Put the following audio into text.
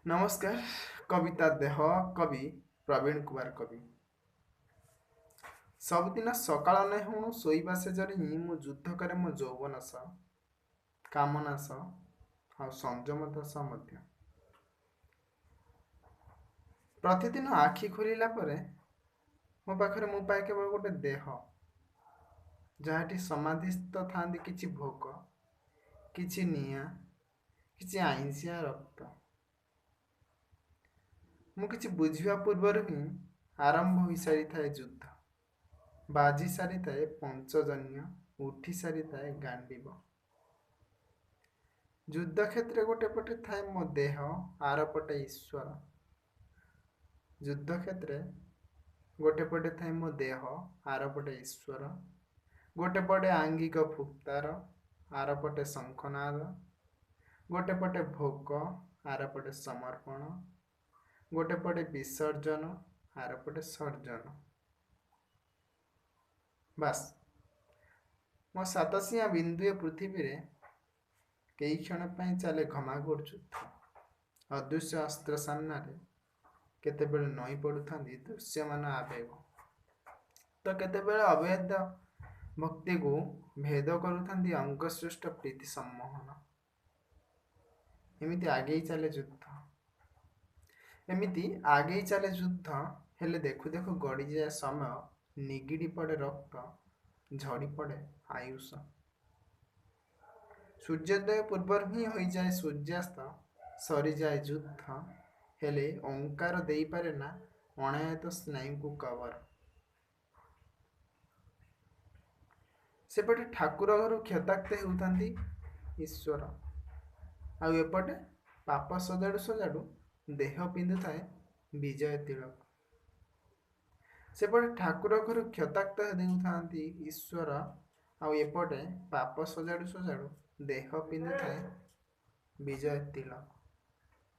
नमस्कार। कविता देह कवि प्रवीण कुमार कवि। सबुदिन सकाळ नै हुणु शोइबा से जरी मु युद्ध करे मो यौवन सह कामना सह ଆଉ ସଂଯମତା ସହ ମଧ୍ୟ। ପ୍ରତିଦିନ ଆଖି ଖୋଲିଲା ପରେ ମୋ ପାଖରେ ମୁଁ ପାଏ କେବଳ ଗୋଟେ ଦେହ, ଯାହାଟି ସମାଧିସ୍ଥ ଥାନ୍ତି କିଛି ଭୋକ, କିଛି ନିଆଁ, କିଛି ଆଇଁଷିଆ ରକ୍ତ। ମୁଁ କିଛି ବୁଝିବା ପୂର୍ବରୁ ହିଁ ଆରମ୍ଭ ହୋଇସାରିଥାଏ ଯୁଦ୍ଧ। ବାଜି ସାରିଥାଏ ପଞ୍ଚଜନ୍ୟ, ଉଠି ସାରିଥାଏ ଗାଣ୍ଡିବ। ଯୁଦ୍ଧ କ୍ଷେତ୍ରରେ ଗୋଟେ ପଟେ ଥାଏ ମୋ ଦେହ, ଆର ପଟେ ଈଶ୍ୱର। ଯୁଦ୍ଧ କ୍ଷେତ୍ରରେ ଗୋଟେ ପଟେ ଥାଏ ମୋ ଦେହ, ଆର ପଟେ ଈଶ୍ୱର। ଗୋଟେ ପଟେ ଆଙ୍ଗିକ ଫୁକ୍ତାର, ଆର ପଟେ ଶଙ୍ଖନାଦ। ଗୋଟେ ପଟେ ଭୋକ, ଆର ପଟେ ସମର୍ପଣ। ଗୋଟେ ପଟେ ବିସର୍ଜନ, ଆର ପଟେ ସର୍ଜନ। ବାସ୍, ମୋ ସାତସିଆ ବିନ୍ଦୁଏ ପୃଥିବୀରେ କେଇ କ୍ଷଣ ପାଇଁ ଚାଲେ ଘମାଘୋଟ ଯୁଦ୍ଧ। ଅଦୃଶ୍ୟ ଅସ୍ତ୍ର ସାମ୍ନାରେ କେତେବେଳେ ନଇଁ ପଡୁଥାନ୍ତି ଦୃଶ୍ୟମାନ ଆବେଗ, ତ କେତେବେଳେ ଅଭେଦ୍ୟ ଭକ୍ତିକୁ ଭେଦ କରୁଥାନ୍ତି ଅଙ୍ଗସୃଷ୍ଟ ପ୍ରୀତି ସମ୍ମୋହନ। ଏମିତି ଆଗେଇ ଚାଲେ ଯୁଦ୍ଧ। ଏମିତି ଆଗେଇ ଚାଲେ ଯୁଦ୍ଧ। ହେଲେ ଦେଖୁ ଦେଖୁ ଗଡ଼ିଯାଏ ସମୟ, ନିଗିଡ଼ି ପଡ଼େ ରକ୍ତ, ଝଡ଼ି ପଡ଼େ ଆୟୁଷ। ସୂର୍ଯ୍ୟୋଦୟ ପୂର୍ବରୁ ହିଁ ହୋଇଯାଏ ସୂର୍ଯ୍ୟାସ୍ତ, ସରିଯାଏ ଯୁଦ୍ଧ। ହେଲେ ଓଙ୍କାର ଦେଇପାରେ ନା ଅଣାୟତ ସ୍ନାୟୁକୁ କବର। ସେପଟେ ଠାକୁର ଘରୁ କ୍ଷତାକ୍ତ ହେଉଥାନ୍ତି ଈଶ୍ୱର, ଆଉ ଏପଟେ ପାପ ସଜାଡୁ ସଜାଡୁ ଦେହ ପିନ୍ଧୁଥାଏ ବିଜୟ ତିଳକ। ସେପଟେ ଠାକୁର ଘରୁ କ୍ଷତାକ୍ତ ହେଉଥାନ୍ତି ଈଶ୍ୱର, ଆଉ ଏପଟେ ପାପ ସଜାଡୁ ସଜାଡୁ ଦେହ ପିନ୍ଧୁଥାଏ ବିଜୟ ତିଳକ।